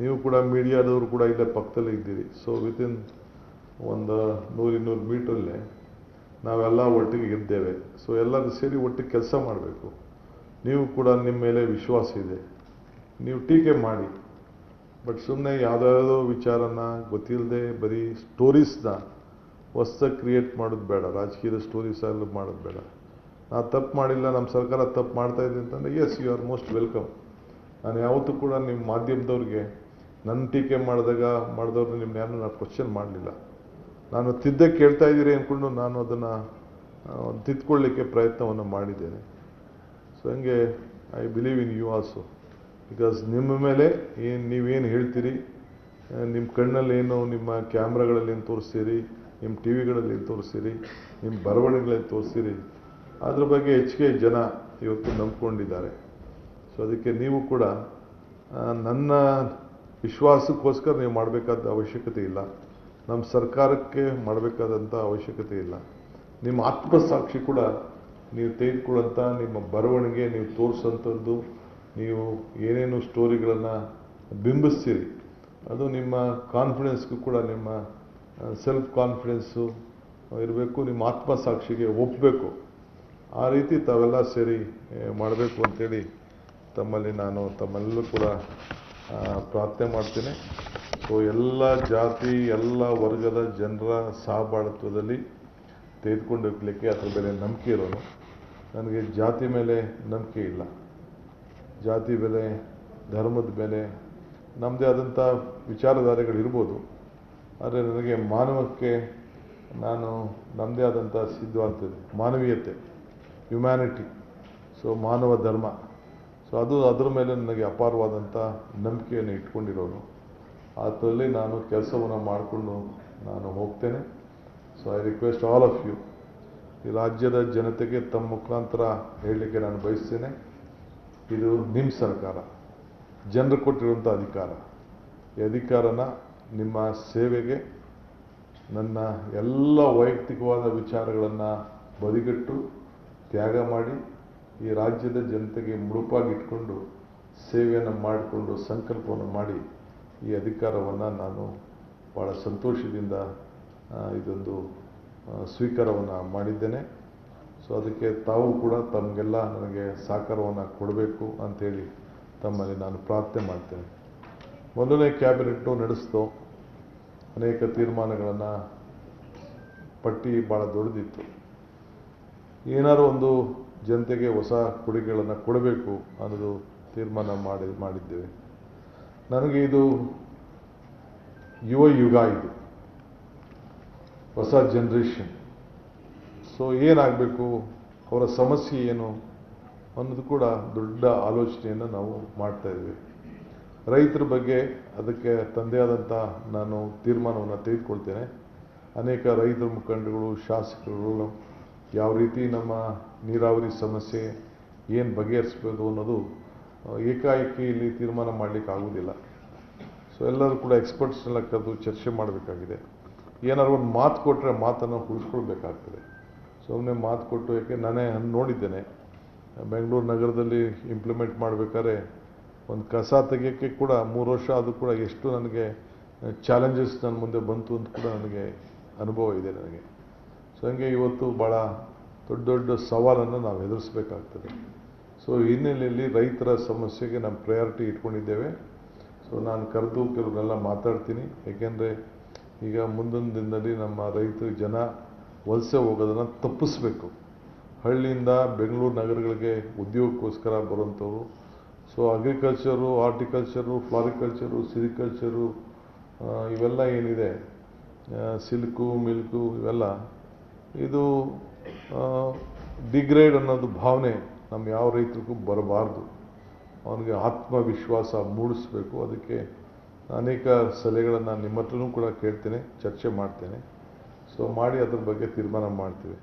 ನೀವು ಕೂಡ ಮೀಡಿಯಾದವರು ಕೂಡ ಇಲ್ಲೇ ಪಕ್ಕದಲ್ಲೇ ಇದ್ದೀರಿ. ಸೊ ವಿತಿನ್ ಒಂದು 100-200 ಮೀಟ್ರಲ್ಲೇ ನಾವೆಲ್ಲ ಒಟ್ಟಿಗೆ ಇದ್ದೇವೆ. ಸೊ ಎಲ್ಲರೂ ಸೇರಿ ಒಟ್ಟಿಗೆ ಕೆಲಸ ಮಾಡಬೇಕು. ನೀವು ಕೂಡ ನಿಮ್ಮ ಮೇಲೆ ವಿಶ್ವಾಸ ಇದೆ, ನೀವು ಟೀಕೆ ಮಾಡಿ, ಬಟ್ ಸುಮ್ಮನೆ ಯಾವುದಾವುದೋ ವಿಚಾರನ ಗೊತ್ತಿಲ್ಲದೆ ಬರೀ ಸ್ಟೋರೀಸ್ನ ಹೊಸ್ದಾಗಿ ಕ್ರಿಯೇಟ್ ಮಾಡೋದು ಬೇಡ. ರಾಜಕೀಯದ ಸ್ಟೋರೀಸ್ ಎಲ್ಲ ಮಾಡೋದು ಬೇಡ. ನಾವು ತಪ್ಪು ಮಾಡಿಲ್ಲ, ನಮ್ಮ ಸರ್ಕಾರ ತಪ್ಪು ಮಾಡ್ತಾಯಿದೆ ಅಂತಂದರೆ yes, you are most welcome. ನಾನು ಯಾವತ್ತೂ ಕೂಡ ನಿಮ್ಮ ಮಾಧ್ಯಮದವ್ರಿಗೆ ನನ್ನ ಟೀಕೆ ಮಾಡಿದವ್ರು ನಿಮ್ಮನ್ನ ಯಾರು ನಾನು ಕ್ವಶನ್ ಮಾಡಲಿಲ್ಲ. ನಾನು ತಿದ್ದಕ್ಕೆ ಕೇಳ್ತಾ ಇದ್ದೀರಿ ಅಂದ್ಕೊಂಡು ನಾನು ಅದನ್ನು ತಿದ್ಕೊಳ್ಳಿಕ್ಕೆ ಪ್ರಯತ್ನವನ್ನು ಮಾಡಿದ್ದೇನೆ. ಸೊ ಹಂಗೆ I believe in you also, because ನಿಮ್ಮ ಮೇಲೆ ನೀವೇನು ಹೇಳ್ತೀರಿ, ನಿಮ್ಮ ಕಣ್ಣಲ್ಲೇನು, ನಿಮ್ಮ ಕ್ಯಾಮ್ರಾಗಳಲ್ಲಿ ಏನು ತೋರಿಸ್ತೀರಿ, ನಿಮ್ಮ ಟಿ ವಿಗಳಲ್ಲಿ ಏನು ತೋರಿಸ್ತೀರಿ, ನಿಮ್ಮ ಬರವಣಿಗೆಗಳಲ್ಲಿ ತೋರಿಸ್ತೀರಿ, ಅದ್ರ ಬಗ್ಗೆ ಹೆಚ್ಚಿಗೆ ಜನ ಇವತ್ತು ನಂಬ್ಕೊಂಡಿದ್ದಾರೆ. ಸೊ ಅದಕ್ಕೆ ನೀವು ಕೂಡ ನನ್ನ ವಿಶ್ವಾಸಕ್ಕೋಸ್ಕರ ನೀವು ಮಾಡಬೇಕಾದ ಅವಶ್ಯಕತೆ ಇಲ್ಲ, ನಮ್ಮ ಸರ್ಕಾರಕ್ಕೆ ಮಾಡಬೇಕಾದಂಥ ಅವಶ್ಯಕತೆ ಇಲ್ಲ. ನಿಮ್ಮ ಆತ್ಮಸಾಕ್ಷಿ ಕೂಡ ನೀವು ತೆಗೆದುಕೊಳ್ಳೋಂಥ ನಿಮ್ಮ ಬರವಣಿಗೆ, ನೀವು ತೋರಿಸೋಂಥದ್ದು, ನೀವು ಏನೇನು ಸ್ಟೋರಿಗಳನ್ನು ಬಿಂಬಿಸ್ತೀರಿ, ಅದು ನಿಮ್ಮ ಕಾನ್ಫಿಡೆನ್ಸ್ಗೂ ಕೂಡ, ನಿಮ್ಮ ಸೆಲ್ಫ್ ಕಾನ್ಫಿಡೆನ್ಸು ಇರಬೇಕು, ನಿಮ್ಮ ಆತ್ಮಸಾಕ್ಷಿಗೆ ಒಪ್ಪಬೇಕು. ಆ ರೀತಿ ತಾವೆಲ್ಲ ಸೇರಿ ಮಾಡಬೇಕು ಅಂಥೇಳಿ ತಮ್ಮೆಲ್ಲರೂ ಕೂಡ ಪ್ರಾರ್ಥನೆ ಮಾಡ್ತೀನಿ. ಸೊ ಎಲ್ಲ ಜಾತಿ, ಎಲ್ಲ ವರ್ಗದ ಜನರ ಸಹಬಾಳ್ವದಲ್ಲಿ ತೆಗೆದುಕೊಂಡು ಹೋಗ್ಲಿಕ್ಕೆ ಅದ್ರ ಮೇಲೆ ನಂಬಿಕೆ ಇರೋನು. ನನಗೆ ಜಾತಿ ಮೇಲೆ ನಂಬಿಕೆ ಇಲ್ಲ, ಜಾತಿ ಮೇಲೆ, ಧರ್ಮದ ಮೇಲೆ ನಮ್ಮದೇ ಆದಂಥ ವಿಚಾರಧಾರೆಗಳಿರ್ಬೋದು. ಆದರೆ ನನಗೆ ಮಾನವಕ್ಕೆ ನಾನು ನಮ್ಮದೇ ಆದಂಥ ಸಿದ್ಧಾಂತ ಇದೆ, ಮಾನವೀಯತೆ, ಹ್ಯುಮ್ಯಾನಿಟಿ. ಸೊ ಮಾನವ ಧರ್ಮ, ಸೊ ಅದರ ಮೇಲೆ ನನಗೆ ಅಪಾರವಾದಂಥ ನಂಬಿಕೆಯನ್ನು ಇಟ್ಕೊಂಡಿರೋನು. ಅದರಲ್ಲಿ ನಾನು ಕೆಲಸವನ್ನು ಮಾಡಿಕೊಂಡು ನಾನು ಹೋಗ್ತೇನೆ. So I request all of you, ಈ ರಾಜ್ಯದ ಜನತೆಗೆ ತಮ್ಮ ಮುಖಾಂತರ ಹೇಳಲಿಕ್ಕೆ ನಾನು ಬಯಸ್ತೇನೆ, ಇದು ನಿಮ್ಮ ಸರ್ಕಾರ, ಜನರು ಕೊಟ್ಟಿರುವಂಥ ಅಧಿಕಾರ. ಈ ಅಧಿಕಾರನ ನಿಮ್ಮ ಸೇವೆಗೆ, ನನ್ನ ಎಲ್ಲ ವೈಯಕ್ತಿಕವಾದ ವಿಚಾರಗಳನ್ನು ಬದಿಗಟ್ಟು ತ್ಯಾಗ ಮಾಡಿ ಈ ರಾಜ್ಯದ ಜನತೆಗೆ ಮುಡುಪಾಗಿಟ್ಕೊಂಡು ಸೇವೆಯನ್ನು ಮಾಡಿಕೊಂಡು ಸಂಕಲ್ಪವನ್ನು ಮಾಡಿ ಈ ಅಧಿಕಾರವನ್ನು ನಾನು ಭಾಳ ಸಂತೋಷದಿಂದ ಇದೊಂದು ಸ್ವೀಕಾರವನ್ನು ಮಾಡಿದ್ದೇನೆ. ಸೊ ಅದಕ್ಕೆ ತಾವು ಕೂಡ ತಮಗೆಲ್ಲ ನನಗೆ ಸಹಕಾರವನ್ನು ಕೊಡಬೇಕು ಅಂಥೇಳಿ ತಮ್ಮಲ್ಲಿ ನಾನು ಪ್ರಾರ್ಥನೆ ಮಾಡ್ತೇನೆ. ಮೊದಲನೇ ಕ್ಯಾಬಿನೆಟ್ಟು ನಡೆಸ್ತೋ ಅನೇಕ ತೀರ್ಮಾನಗಳನ್ನು, ಪಟ್ಟಿ ಭಾಳ ದೊಡ್ಡದಿತ್ತು. ಏನಾದರೂ ಒಂದು ಜನತೆಗೆ ಹೊಸ ಕೊಡುಗೆಗಳನ್ನು ಕೊಡಬೇಕು ಅನ್ನೋದು ತೀರ್ಮಾನ ಮಾಡಿದ್ದೇವೆ. ನನಗೆ ಇದು ಯುಗ, ಇದು ಹೊಸ ಜನ್ರೇಷನ್. ಸೊ ಏನಾಗಬೇಕು, ಅವರ ಸಮಸ್ಯೆ ಏನು ಅನ್ನೋದು ಕೂಡ ದೊಡ್ಡ ಆಲೋಚನೆಯನ್ನು ನಾವು ಮಾಡ್ತಾಯಿದ್ವಿ. ರೈತರ ಬಗ್ಗೆ ಅದಕ್ಕೆ ತಂದೆ ಆದಂಥ ನಾನು ತೀರ್ಮಾನವನ್ನು ತೆಗೆದುಕೊಳ್ತೇನೆ. ಅನೇಕ ರೈತರ ಮುಖಂಡಗಳು, ಶಾಸಕರುಗಳು ಯಾವ ರೀತಿ ನಮ್ಮ ನೀರಾವರಿ ಸಮಸ್ಯೆ ಏನು ಬಗೆಹರಿಸ್ಬೋದು ಅನ್ನೋದು ಏಕಾಏಕಿ ಇಲ್ಲಿ ತೀರ್ಮಾನ ಮಾಡಲಿಕ್ಕೆ ಆಗೋದಿಲ್ಲ. ಸೊ ಎಲ್ಲರೂ ಕೂಡ ಎಕ್ಸ್ಪರ್ಟ್ಸ್ನೆಲ್ಲ ಕರೆದು ಚರ್ಚೆ ಮಾಡಬೇಕಾಗಿದೆ. ಏನಾದ್ರು ಒಂದು ಮಾತು ಕೊಟ್ಟರೆ ಮಾತನ್ನು ಉಳಿಸ್ಕೊಳ್ಬೇಕಾಗ್ತದೆ. ಸುಮ್ಮನೆ ಮಾತು ಕೊಟ್ಟು, ಯಾಕೆ ನಾನೇ ನೋಡಿದ್ದೇನೆ ಬೆಂಗಳೂರು ನಗರದಲ್ಲಿ ಇಂಪ್ಲಿಮೆಂಟ್ ಮಾಡಬೇಕಾದ್ರೆ ಒಂದು ಕಸ ತೆಗೆಯೋಕ್ಕೆ ಕೂಡ 3 ವರ್ಷ, ಅದು ಕೂಡ ಎಷ್ಟು ನನಗೆ ಚಾಲೆಂಜಸ್ ನನ್ನ ಮುಂದೆ ಬಂತು ಅಂತ ಕೂಡ ನನಗೆ ಅನುಭವ ಇದೆ ನನಗೆ. ಸೊ ಹಂಗೆ ಇವತ್ತು ಭಾಳ ದೊಡ್ಡ ಸವಾಲನ್ನು ನಾವು ಎದುರಿಸಬೇಕಾಗ್ತದೆ. ಸೊ ಹಿನ್ನೆಲೆಯಲ್ಲಿ ರೈತರ ಸಮಸ್ಯೆಗೆ ನಮ್ಮ ಪ್ರಯಾರಿಟಿ ಇಟ್ಕೊಂಡಿದ್ದೇವೆ. ಸೊ ನಾನು ಕರೆದು ಕೆಲವನ್ನೆಲ್ಲ ಮಾತಾಡ್ತೀನಿ. ಏಕೆಂದರೆ ಈಗ ಮುಂದೊಂದು ದಿನದಲ್ಲಿ ನಮ್ಮ ರೈತರ ಜನ ವಲಸೆ ಹೋಗೋದನ್ನು ತಪ್ಪಿಸ್ಬೇಕು. ಹಳ್ಳಿಯಿಂದ ಬೆಂಗಳೂರು ನಗರಗಳಿಗೆ ಉದ್ಯೋಗಕ್ಕೋಸ್ಕರ ಬರುವಂಥವ್ರು. ಸೊ ಅಗ್ರಿಕಲ್ಚರು, ಹಾರ್ಟಿಕಲ್ಚರು, ಫ್ಲಾರಿಕಲ್ಚರು, ಸಿರಿಕಲ್ಚರು, ಇವೆಲ್ಲ ಏನಿದೆ, ಸಿಲ್ಕು, ಮಿಲ್ಕು, ಇವೆಲ್ಲ ಇದು ಡಿಗ್ರೇಡ್ ಅನ್ನೋದು ಭಾವನೆ ನಮ್ಮ ಯಾವ ರೈತರಿಗೂ ಬರಬಾರ್ದು. ಅವನಿಗೆ ಆತ್ಮವಿಶ್ವಾಸ ಮೂಡಿಸ್ಬೇಕು. ಅದಕ್ಕೆ ಅನೇಕ ಸಲಹೆಗಳನ್ನು ನಿಮ್ಮ ಹತ್ರನೂ ಕೂಡ ಕೇಳ್ತೇನೆ, ಚರ್ಚೆ ಮಾಡ್ತೇನೆ. ಸೊ ಮಾಡಿ ಅದ್ರ ಬಗ್ಗೆ ತೀರ್ಮಾನ ಮಾಡ್ತೀವಿ.